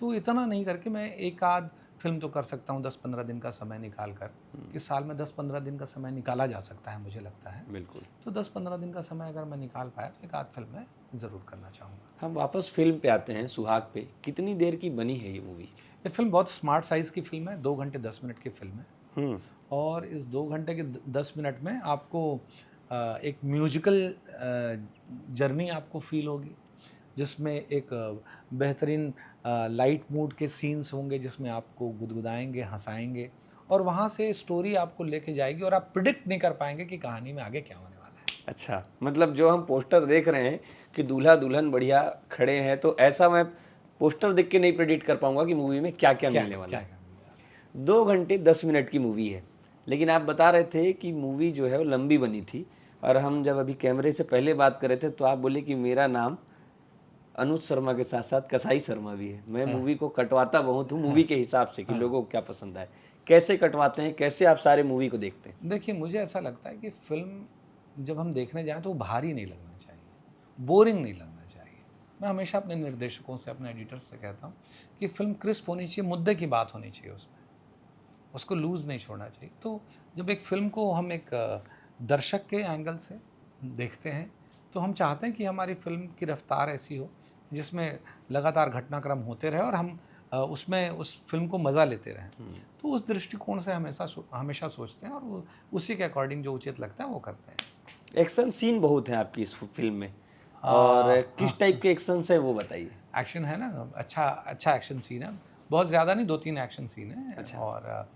तो इतना नहीं करके मैं एक आध फिल्म तो कर सकता हूँ 10-15 दिन का समय निकाल कर, कि साल में 10-15 दिन का समय निकाला जा सकता है, मुझे लगता है। बिल्कुल। तो 10-15 दिन का समय अगर मैं निकाल पाया तो एक आध फिल्म मैं ज़रूर करना चाहूँगा। हम वापस फिल्म पे आते हैं, सुहाग पे। कितनी देर की बनी है ये मूवी? ये फिल्म बहुत स्मार्ट साइज़ की फिल्म है, 2 घंटे 10 मिनट की फिल्म है। और इस 2 घंटे के 10 मिनट में आपको एक म्यूजिकल जर्नी आपको फील होगी, जिसमें एक बेहतरीन लाइट मूड के सीन्स होंगे जिसमें आपको गुदगुदाएंगे, हंसाएंगे, और वहाँ से स्टोरी आपको लेके जाएगी और आप प्रिडिक्ट नहीं कर पाएंगे कि कहानी में आगे क्या होने वाला है। अच्छा, मतलब जो हम पोस्टर देख रहे हैं कि दूल्हा दुल्हन बढ़िया खड़े हैं, तो ऐसा मैं पोस्टर देख के नहीं प्रेडिक्ट कर पाऊंगा कि मूवी में क्या क्या मिलने वाला है। 2 घंटे 10 मिनट की मूवी है, लेकिन आप बता रहे थे कि मूवी जो है वो लंबी बनी थी, और हम जब अभी कैमरे से पहले बात कर रहे थे तो आप बोले कि मेरा नाम अनुज शर्मा के साथ साथ कसाई शर्मा भी है। मैं मूवी को कटवाता बहुत हूँ मूवी के हिसाब से कि लोगों को क्या पसंद आए। कैसे कटवाते हैं, कैसे आप सारे मूवी को देखते हैं? देखिए, मुझे ऐसा लगता है कि फिल्म जब हम देखने जाएं तो वो भारी नहीं लगना चाहिए, बोरिंग नहीं लगना चाहिए। मैं हमेशा अपने निर्देशकों से, अपने एडिटर्स से कहता हूँ कि फिल्म क्रिस्प होनी चाहिए, मुद्दे की बात होनी चाहिए उसमें, उसको लूज़ नहीं छोड़ना चाहिए। तो जब एक फ़िल्म को हम एक दर्शक के एंगल से देखते हैं तो हम चाहते हैं कि हमारी फ़िल्म की रफ्तार ऐसी हो जिसमें लगातार घटनाक्रम होते रहे और हम उसमें उस फिल्म को मज़ा लेते रहें। तो उस दृष्टिकोण से हमेशा सोचते हैं और उसी के अकॉर्डिंग जो उचित लगता है वो करते हैं। एक्शन सीन बहुत है आपकी इस फिल्म में, और किस टाइप के एक्शन है वो बताइए। एक्शन है ना, अच्छा एक्शन सीन है, बहुत ज़्यादा नहीं, 2-3 एक्शन सीन है। अच्छा। और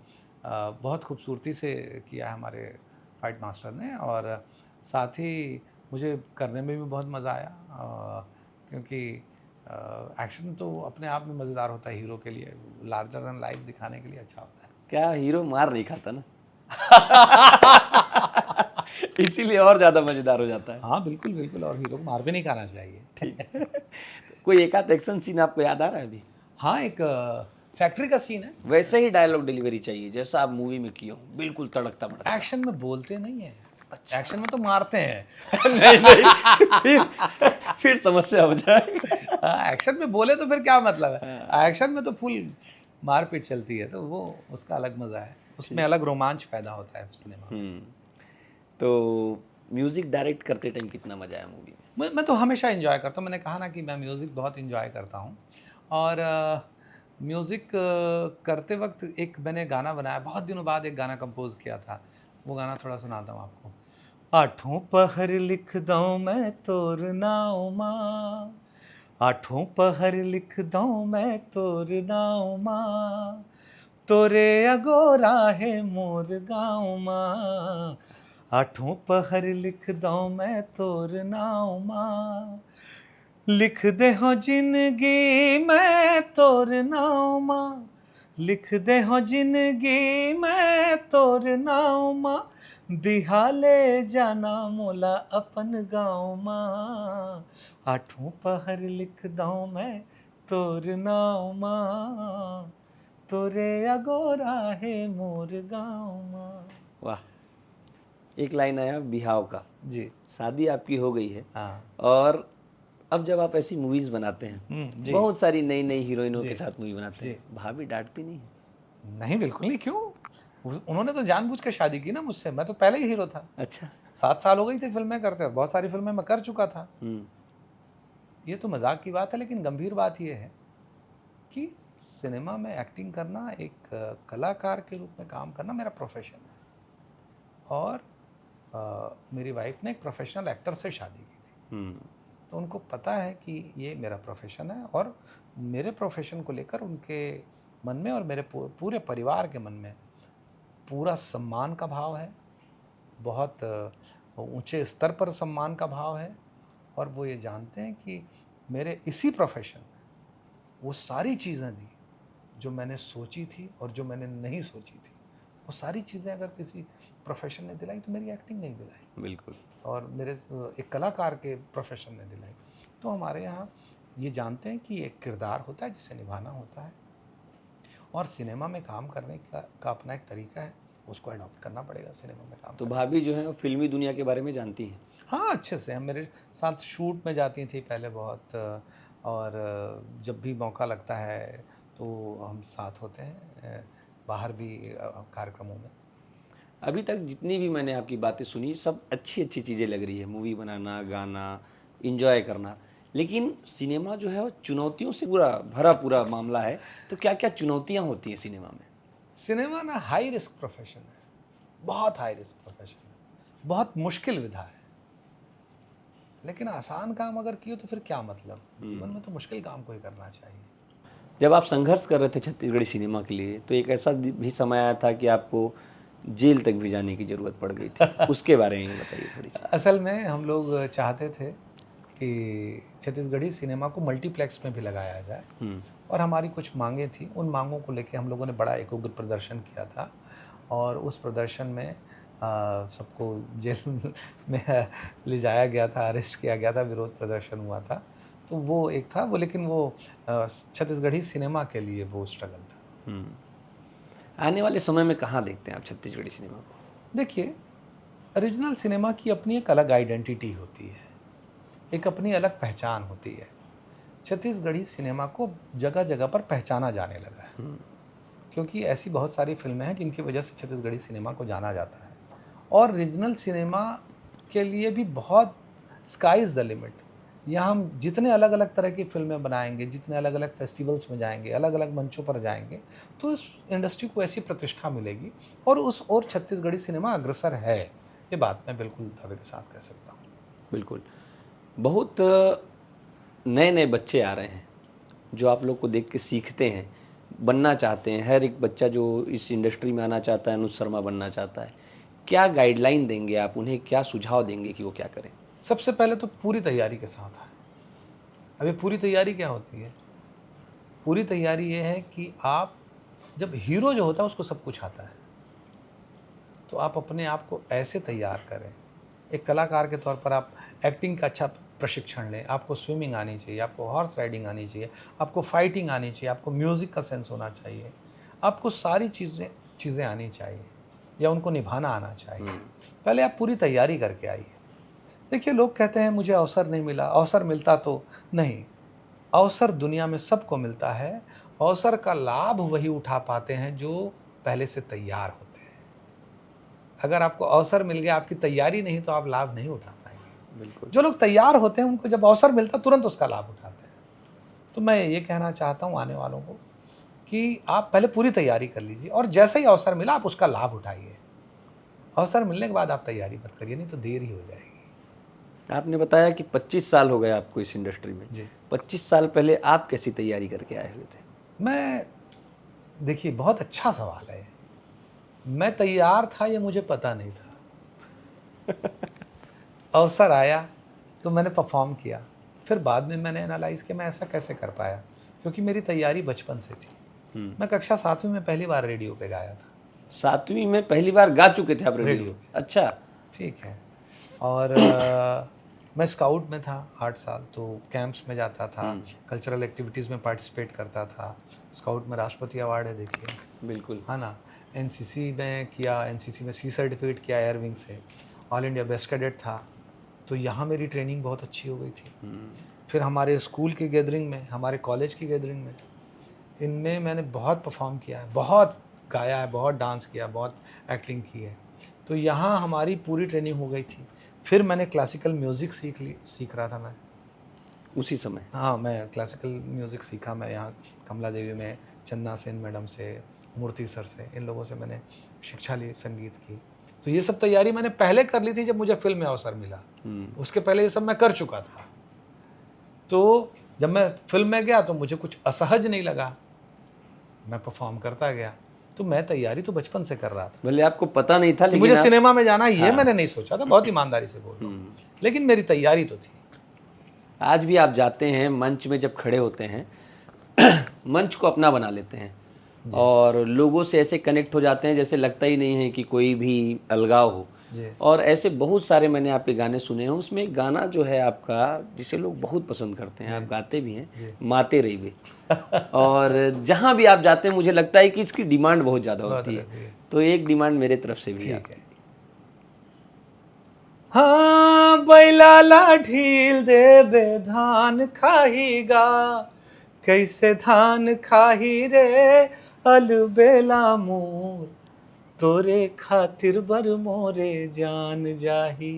बहुत खूबसूरती से किया है हमारे फाइट मास्टर ने, और साथ ही मुझे करने में भी बहुत मज़ा आया, क्योंकि एक्शन तो अपने आप में मज़ेदार होता है। हीरो के लिए लार्जर दैन लाइफ दिखाने के लिए अच्छा होता है। क्या हीरो मार नहीं खाता ना? इसीलिए और ज़्यादा मज़ेदार हो जाता है। हाँ बिल्कुल बिल्कुल, और हीरो को मार भी नहीं खाना चाहिए। ठीक है। कोई एक आध एक्शन सीन आपको याद आ रहा है अभी? हाँ, एक फैक्ट्री का सीन है। वैसे ही डायलॉग डिलीवरी चाहिए जैसा आप मूवी में किए हो, बिल्कुल तड़कता भड़कता। एक्शन में बोलते नहीं है। अच्छा। एक्शन में तो मारते हैं। नहीं, फिर समस्या हो जाएगी। एक्शन में बोले तो फिर क्या मतलब है? एक्शन में तो फुल मारपीट चलती है, तो वो उसका अलग मज़ा है, उसमें अलग रोमांच पैदा होता है सिनेमा में। तो म्यूजिक डायरेक्ट करते टाइम कितना मजा आया मूवी में? मैं तो हमेशा एंजॉय करता हूँ। मैंने कहा ना कि मैं म्यूज़िक बहुत एंजॉय करता हूँ, और म्यूज़िक करते वक्त एक मैंने गाना बनाया, बहुत दिनों बाद एक गाना कंपोज किया था। वो गाना थोड़ा सुनाता हूँ आपको। आठों पहर लिख दूँ मैं तोर नाम माँ, आठों पहर लिख दूं मैं तोर नाम माँ, तोरे अगोरा है मोर गाँव माँ। आठों पहर लिख दूं मैं तोर नाम माँ, लिख दे हो जिंदगी मैं तोर नाम माँ, लिख दे हो जिंदगी मैं तोर नाम माँ। बिहाले जाना मोला अपन गाँव माँ, आठों पहर लिख दूं मैं तोर नाम माँ, तोरे अगोरा है मोर गाँव माँ। वाह, एक लाइन आया बिहाव का। जी शादी आपकी हो गई है हाँ और अब जब आप ऐसी मूवीज बनाते हैं, जी बहुत सारी नई नई हीरोइनों जी, के साथ मूवी बनाते जी। हैं, भाभी डांटती नहीं है? नहीं बिल्कुल नहीं, क्यों? उन्होंने तो जानबूझ के शादी की ना मुझसे, मैं तो पहले ही हीरो था। अच्छा। 7 साल हो गई थी फिल्में करते, और बहुत सारी फिल्में मैं कर चुका था। हम्म। ये तो मजाक की बात है, लेकिन गंभीर बात ये है कि सिनेमा में एक्टिंग करना, एक कलाकार के रूप में काम करना मेरा प्रोफेशन है। और मेरी वाइफ ने एक प्रोफेशनल एक्टर से शादी की थी, तो उनको पता है कि ये मेरा प्रोफेशन है, और मेरे प्रोफेशन को लेकर उनके मन में और मेरे पूरे परिवार के मन में पूरा सम्मान का भाव है, बहुत ऊंचे स्तर पर सम्मान का भाव है। और वो ये जानते हैं कि मेरे इसी प्रोफेशन में वो सारी चीज़ें दी जो मैंने सोची थी और जो मैंने नहीं सोची थी, वो सारी चीज़ें अगर किसी प्रोफेशन ने दिलाई तो मेरी एक्टिंग नहीं दिलाई, बिल्कुल। और मेरे एक कलाकार के प्रोफेशन ने दिलाई। तो हमारे यहाँ ये जानते हैं कि एक किरदार होता है जिसे निभाना होता है, और सिनेमा में काम करने का अपना एक तरीका है, उसको अडॉप्ट करना पड़ेगा सिनेमा में काम तो करने। भाभी जो है वो फिल्मी दुनिया के बारे में जानती हैं? हाँ, अच्छे से। हम मेरे साथ शूट में जाती थी पहले बहुत, और जब भी मौका लगता है तो हम साथ होते हैं, बाहर भी कार्यक्रमों में। अभी तक जितनी भी मैंने आपकी बातें सुनी सब अच्छी अच्छी चीज़ें लग रही है, मूवी बनाना, गाना, इंजॉय करना, लेकिन सिनेमा जो है वो चुनौतियों से पूरा मामला है। तो क्या क्या चुनौतियाँ होती हैं सिनेमा में? सिनेमा ना हाई रिस्क प्रोफेशन है, बहुत हाई रिस्क प्रोफेशन है, बहुत मुश्किल विधा है। लेकिन आसान काम अगर किए तो फिर क्या मतलब? जीवन में तो मुश्किल काम को ही करना चाहिए। जब आप संघर्ष कर रहे थे छत्तीसगढ़ी सिनेमा के लिए, तो एक ऐसा भी समय आया था कि आपको जेल तक भी जाने की ज़रूरत पड़ गई थी, उसके बारे में बताइए थोड़ी सी। असल में हम लोग चाहते थे कि छत्तीसगढ़ी सिनेमा को मल्टीप्लेक्स में भी लगाया जाए, और हमारी कुछ मांगें थी। उन मांगों को लेके हम लोगों ने बड़ा एक उग्र प्रदर्शन किया था, और उस प्रदर्शन में सबको जेल में ले जाया गया था, अरेस्ट किया गया था, विरोध प्रदर्शन हुआ था। तो वो एक था वो, लेकिन वो छत्तीसगढ़ी सिनेमा के लिए वो स्ट्रगल था। आने वाले समय में कहाँ देखते हैं आप छत्तीसगढ़ी सिनेमा को? देखिए, ओरिजिनल सिनेमा की अपनी एक अलग आइडेंटिटी होती है, एक अपनी अलग पहचान होती है। छत्तीसगढ़ी सिनेमा को जगह जगह पर पहचाना जाने लगा है, क्योंकि ऐसी बहुत सारी फिल्में हैं जिनकी वजह से छत्तीसगढ़ी सिनेमा को जाना जाता है। और रीजनल सिनेमा के लिए भी बहुत स्काई इज़ द लिमिट। यहाँ हम जितने अलग अलग तरह की फिल्में बनाएंगे, जितने अलग अलग फेस्टिवल्स में जाएंगे, अलग अलग मंचों पर जाएंगे, तो इस इंडस्ट्री को ऐसी प्रतिष्ठा मिलेगी, और उस और छत्तीसगढ़ी सिनेमा अग्रसर है, ये बात मैं बिल्कुल दावे के साथ कह सकता हूँ। बिल्कुल। बहुत नए नए बच्चे आ रहे हैं जो आप लोग को देख के सीखते हैं, बनना चाहते हैं। हर एक बच्चा जो इस इंडस्ट्री में आना चाहता है, अनुज शर्मा बनना चाहता है, क्या गाइडलाइन देंगे आप उन्हें, क्या सुझाव देंगे कि वो क्या करें? सबसे पहले तो पूरी तैयारी के साथ आए। अभी पूरी तैयारी क्या होती है? पूरी तैयारी ये है कि आप, जब हीरो जो होता है उसको सब कुछ आता है, तो आप अपने आप को ऐसे तैयार करें। एक कलाकार के तौर पर आप एक्टिंग का अच्छा प्रशिक्षण लें, आपको स्विमिंग आनी चाहिए, आपको हॉर्स राइडिंग आनी चाहिए, आपको फाइटिंग आनी चाहिए, आपको म्यूज़िक का सेंस होना चाहिए, आपको सारी चीज़ें आनी चाहिए, या उनको निभाना आना चाहिए। पहले आप पूरी तैयारी करके आइए। देखिए, लोग कहते हैं मुझे अवसर नहीं मिला, अवसर मिलता तो नहीं। अवसर दुनिया में सबको मिलता है, अवसर का लाभ वही उठा पाते हैं जो पहले से तैयार होते हैं। अगर आपको अवसर मिल गया, आपकी तैयारी नहीं, तो आप लाभ नहीं उठा पाएंगे। बिल्कुल। जो लोग तैयार होते हैं उनको जब अवसर मिलता है तुरंत उसका लाभ उठाते हैं। तो मैं ये कहना चाहता हूँ आने वालों को कि आप पहले पूरी तैयारी कर लीजिए, और जैसे ही अवसर मिला आप उसका लाभ उठाइए। अवसर मिलने के बाद आप तैयारी मत करिए, नहीं तो देर ही हो जाएगी। आपने बताया कि 25 साल हो गए आपको इस इंडस्ट्री में। जी। 25 साल पहले आप कैसी तैयारी करके आए हुए थे? मैं देखिए, बहुत अच्छा सवाल है ये। मैं तैयार था ये मुझे पता नहीं था। अवसर आया तो मैंने परफ़ॉर्म किया। फिर बाद में मैंने एनालाइज़ किया मैं ऐसा कैसे कर पाया? क्योंकि मेरी तैयारी बचपन से थी। मैं कक्षा 7वीं में पहली बार रेडियो पे गाया था। 7वीं में पहली बार गा चुके थे आप रेडियो रेडियो पे? अच्छा। ठीक है। और मैं स्काउट में था 8 साल, तो कैंप्स में जाता था, कल्चरल एक्टिविटीज़ में पार्टिसिपेट करता था। स्काउट में राष्ट्रपति अवार्ड है देखिए, बिल्कुल। है ना? एनसीसी में किया, एनसीसी में सी सर्टिफिकेट किया एयर विंग से। ऑल इंडिया बेस्ट कैडेट था, तो यहाँ मेरी ट्रेनिंग बहुत अच्छी हो गई थी। फिर हमारे स्कूल की गैदरिंग में, हमारे कॉलेज की गैदरिंग में, इनमें मैंने बहुत परफॉर्म किया है, बहुत गाया है, बहुत डांस किया, बहुत एक्टिंग की है। तो यहाँ हमारी पूरी ट्रेनिंग हो गई थी। फिर मैंने क्लासिकल म्यूज़िक सीख रहा था मैं। उसी समय? हाँ, मैं क्लासिकल म्यूज़िक सीखा मैं यहाँ कमला देवी में, चंदा सेन मैडम से, मूर्ति सर से, इन लोगों से मैंने शिक्षा ली संगीत की। तो ये सब तैयारी मैंने पहले कर ली थी जब मुझे फ़िल्म में अवसर मिला। उसके पहले ये सब मैं कर चुका था। तो जब मैं फ़िल्म में गया तो मुझे कुछ असहज नहीं लगा, मैं परफ़ॉर्म करता गया। तो मैं तैयारी तो बचपन से कर रहा था। भले आपको पता नहीं था, कि लेकिन मुझे आप... सिनेमा में जाना है ये मैंने नहीं सोचा था, बहुत ईमानदारी से बोल रहा हूँ। लेकिन मेरी तैयारी तो थी। आज भी आप जाते हैं मंच में, जब खड़े होते हैं मंच को अपना बना लेते हैं और लोगों से ऐसे कनेक्ट हो जाते हैं जैसे लगता ही नहीं है कि कोई भी अलगाव हो। और ऐसे बहुत सारे मैंने आपके गाने सुने हैं। उसमें एक गाना जो है आपका, जिसे लोग बहुत पसंद करते हैं, आप गाते भी हैं, माते रहिबे। और जहाँ भी आप जाते हैं मुझे लगता है कि इसकी डिमांड बहुत ज़्यादा होती है। तो एक डिमांड मेरे तरफ से भी ठीक है। हाँ, बैलाला ढील देबे धान खाहीगा, कैसे धान खाही रे अलबेला मोर, तोरे खातिर बर मोरे जान जाही,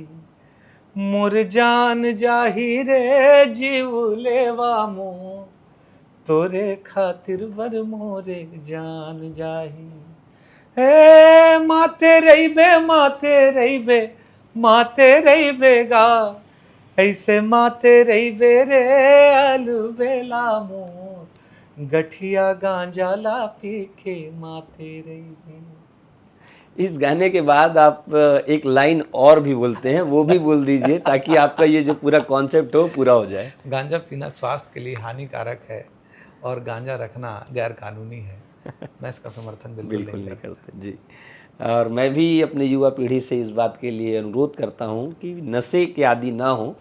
मोर जान जाही रे जीव लेवा मोर, तोरे खातिर बर मोरे जान जाही। हे माते रहिबे माते रहिबे माते रहिबे गा, ऐसे माते रहिबे रे अलबेला मोर, गठिया गांजा ला पी के माते रहिबे। इस गाने के बाद आप एक लाइन और भी बोलते हैं, वो भी बोल दीजिए ताकि आपका ये जो पूरा कॉन्सेप्ट हो पूरा हो जाए। गांजा पीना स्वास्थ्य के लिए हानिकारक है और गांजा रखना गैर कानूनी है। मैं इसका समर्थन बिल्कुल नहीं करते जी। और मैं भी अपने युवा पीढ़ी से इस बात के लिए अनुरोध करता हूँ कि नशे के आदी ना हो,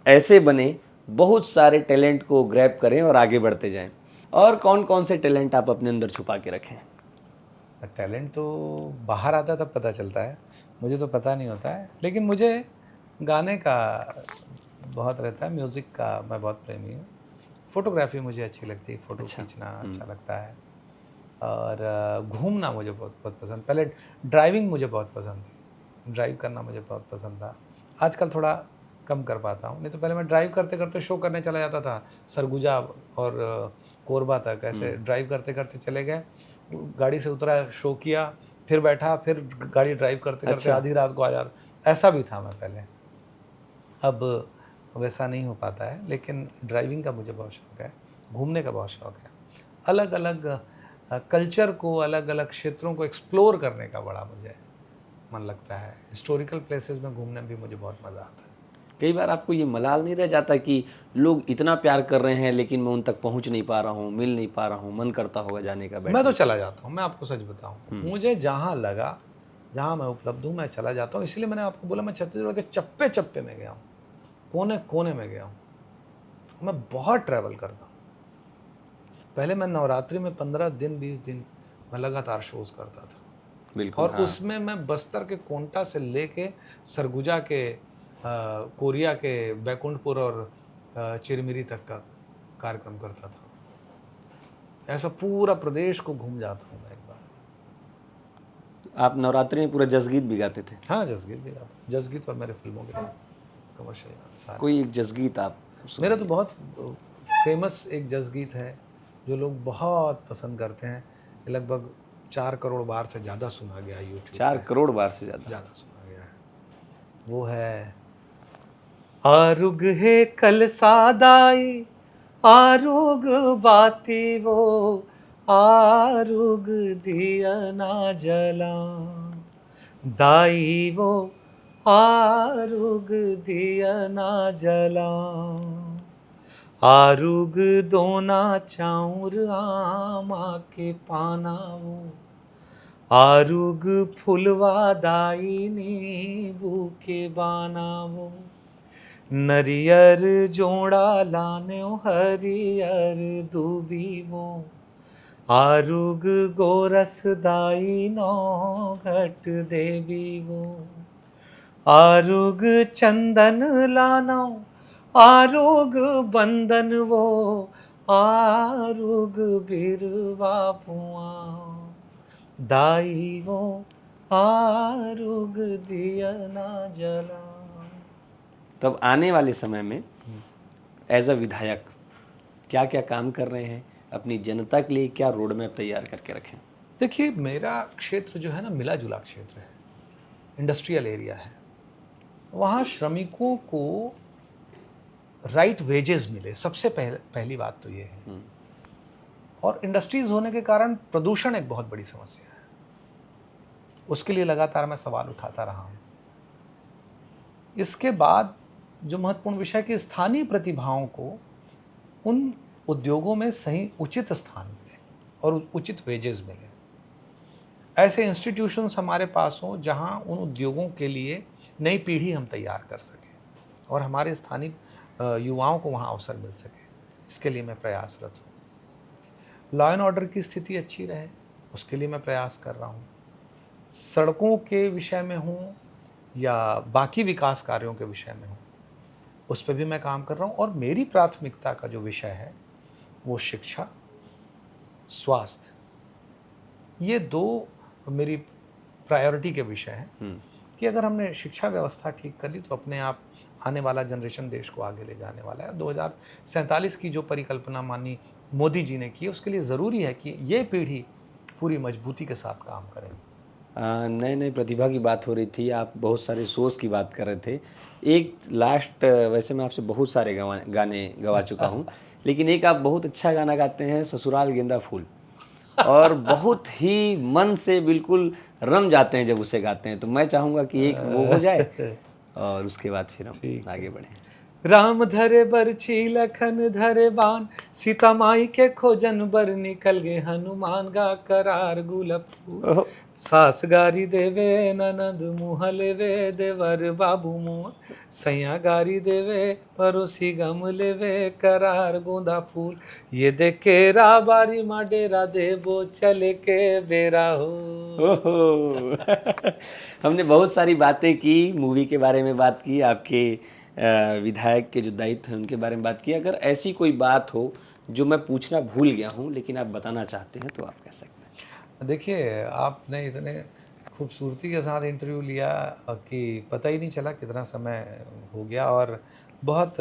ऐसे बने, बहुत सारे टैलेंट को ग्रैब करें और आगे बढ़ते जाएं। और कौन कौन से टैलेंट आप अपने अंदर छुपा के रखें? टैलेंट तो बाहर आता तब पता चलता है, मुझे तो पता नहीं होता है। लेकिन मुझे गाने का बहुत रहता है, म्यूज़िक का मैं बहुत प्रेमी हूँ। फ़ोटोग्राफी मुझे अच्छी लगती है, फ़ोटो खींचना अच्छा लगता है। और घूमना मुझे बहुत बहुत पसंद। पहले ड्राइविंग मुझे बहुत पसंद थी, ड्राइव करना मुझे बहुत पसंद था। आजकल थोड़ा कम कर पाता हूँ, नहीं तो पहले मैं ड्राइव करते करते शो करने चला जाता था, सरगुजा और कोरबा तक। ऐसे ड्राइव करते करते चले गए, गाड़ी से उतरा, शो किया, फिर बैठा, फिर गाड़ी ड्राइव करते करते आधी रात को आ जाता। ऐसा भी था मैं पहले। अब वैसा नहीं हो पाता है, लेकिन ड्राइविंग का मुझे बहुत शौक़ है, घूमने का बहुत शौक़ है। अलग अलग कल्चर को, अलग अलग क्षेत्रों को एक्सप्लोर करने का बड़ा मुझे मन लगता है। हिस्टोरिकल प्लेसेस में घूमने में भी मुझे बहुत मज़ा आता है। कई बार आपको ये मलाल नहीं रह जाता कि लोग इतना प्यार कर रहे हैं लेकिन मैं उन तक पहुंच नहीं पा रहा हूँ, मिल नहीं पा रहा हूँ, मन करता होगा जाने का? मैं तो चला जाता हूँ, मैं आपको सच बताऊँ, मुझे जहाँ लगा, जहाँ मैं उपलब्ध हूँ, मैं चला जाता हूँ। इसलिए मैंने आपको बोला मैं छत्तीसगढ़ के चप्पे चप्पे में गया हूँ, कोने कोने में गया हूँ। मैं बहुत ट्रैवल करता हूँ। पहले मैं नवरात्रि में 15 दिन 20 दिन मैं लगातार शोज़ करता था। बिल्कुल। और उसमें मैं बस्तर के कोंटा से लेके सरगुजा के कोरिया के बैकुंठपुर और चिरमिरी तक का कार्यक्रम करता था। ऐसा पूरा प्रदेश को घूम जाता हूँ मैं एक बार। आप नवरात्रि में पूरा जसगीत भी गाते थे? हाँ, जसगीत भी गाता, जसगीत और मेरे फिल्मों के कमर्शियल गाने। कोई एक जसगीत आप मेरा तो बहुत फेमस एक जसगीत है जो लोग बहुत पसंद करते हैं, लगभग 4 करोड़ बार से ज़्यादा सुना गया यूट्यूब। 4 करोड़ बार से ज़्यादा सुना गया है। वो है आरुग है कल सादाई आरुग बाती वो आरुग दिया ना जला दाई वो आरुग दिया ना जला आरुग दोना चाउर आमा के पाना वो आरुग फुलवा दाई नींबू के बाना वो नरियर जोड़ा लाने हरियर दूबी वो आरुग गोरस दाई नौ घट देवी वो आरुग चंदन लानो आरुग बंदन वो आरुग बिरवा पुआ दाई वो आरुग दिया ना जला। तब आने वाले समय में एज अ विधायक क्या क्या काम कर रहे हैं, अपनी जनता के लिए क्या रोड मैप तैयार करके रखें? देखिए, मेरा क्षेत्र जो है ना मिला जुला क्षेत्र है, इंडस्ट्रियल एरिया है। वहाँ श्रमिकों को राइट वेजेस मिले, सबसे पहली बात तो ये है। और इंडस्ट्रीज होने के कारण प्रदूषण एक बहुत बड़ी समस्या है, उसके लिए लगातार मैं सवाल उठाता रहा हूँ। इसके बाद जो महत्वपूर्ण विषय कि स्थानीय प्रतिभाओं को उन उद्योगों में सही उचित स्थान मिले और उचित वेजेस मिले। ऐसे इंस्टीट्यूशंस हमारे पास हों जहां उन उद्योगों के लिए नई पीढ़ी हम तैयार कर सकें और हमारे स्थानीय युवाओं को वहां अवसर मिल सके। इसके लिए मैं प्रयासरत हूँ। लॉ एंड ऑर्डर की स्थिति अच्छी रहे, उसके लिए मैं प्रयास कर रहा हूँ। सड़कों के विषय में हूँ या बाकी विकास कार्यों के विषय में हूँ, उस पर भी मैं काम कर रहा हूँ। और मेरी प्राथमिकता का जो विषय है वो शिक्षा, स्वास्थ्य, ये दो मेरी प्रायोरिटी के विषय हैं कि अगर हमने शिक्षा व्यवस्था ठीक कर ली तो अपने आप आने वाला जनरेशन देश को आगे ले जाने वाला है। 2047 की जो परिकल्पना माननीय मोदी जी ने की, उसके लिए ज़रूरी है कि ये पीढ़ी पूरी मजबूती के साथ काम करे। नए नए प्रतिभा की बात हो रही थी, आप बहुत सारे शोज़ की बात कर रहे थे। एक लास्ट, वैसे मैं आपसे बहुत सारे गाने गवा चुका हूँ, लेकिन एक आप बहुत अच्छा गाना गाते हैं, ससुराल गेंदा फूल, और बहुत ही मन से बिल्कुल रम जाते हैं जब उसे गाते हैं। तो मैं चाहूँगा कि एक वो हो जाए और उसके बाद फिर हम आगे बढ़ें। राम धरे बरछी लखन धरे बाण, सीता माई के खोजन बर निकल गए हनुमान गा करार गुलफू। सास गारी देवे ननद मुँह लेवे देवर बाबू मुँह, सैया गारी देवे पड़ोसी गम लेवे करार गोंदा फूल। ये देखे राबारी माँ डेरा देवो चले के बेरा हो। हमने बहुत सारी बातें की, मूवी के बारे में बात की, आपके विधायक के जो दायित्व हैं उनके बारे में बात की। अगर ऐसी कोई बात हो जो मैं पूछना भूल गया हूँ लेकिन आप बताना चाहते हैं तो आप कह सकते हैं। देखिए, आपने इतने खूबसूरती के साथ इंटरव्यू लिया कि पता ही नहीं चला कितना समय हो गया, और बहुत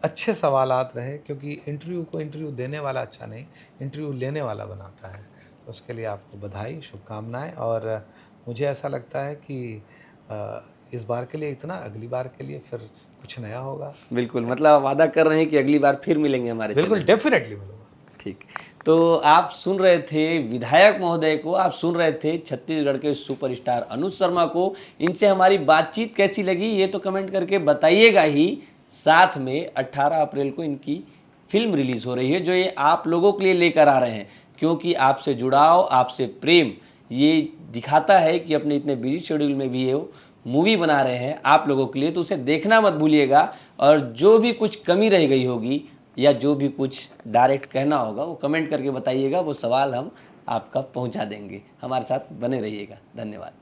अच्छे सवालात रहे, क्योंकि इंटरव्यू को इंटरव्यू देने वाला अच्छा नहीं, इंटरव्यू लेने वाला बनाता है। तो उसके लिए आपको बधाई, शुभकामनाएं। और मुझे ऐसा लगता है कि इस बार के लिए इतना, अगली बार के लिए फिर कुछ नया होगा। बिल्कुल, मतलब आप वादा कर रहे हैं कि अगली बार फिर मिलेंगे हमारे चैनल। बिल्कुल, डेफिनेटली मिलूंगा। ठीक, तो आप सुन रहे थे विधायक महोदय को, आप सुन रहे थे छत्तीसगढ़ के सुपरस्टार अनुज शर्मा को। इनसे हमारी बातचीत कैसी लगी ये तो कमेंट करके बताइएगा ही। साथ में 18 अप्रैल को इनकी फिल्म रिलीज़ हो रही है जो ये आप लोगों के लिए लेकर आ रहे हैं, क्योंकि आपसे जुड़ाव, आपसे प्रेम ये दिखाता है कि अपने इतने बिजी शेड्यूल में भी ये मूवी बना रहे हैं आप लोगों के लिए। तो उसे देखना मत भूलिएगा, और जो भी कुछ कमी रह गई होगी या जो भी कुछ डायरेक्ट कहना होगा वो कमेंट करके बताइएगा, वो सवाल हम आपका पहुंचा देंगे। हमारे साथ बने रहिएगा। धन्यवाद।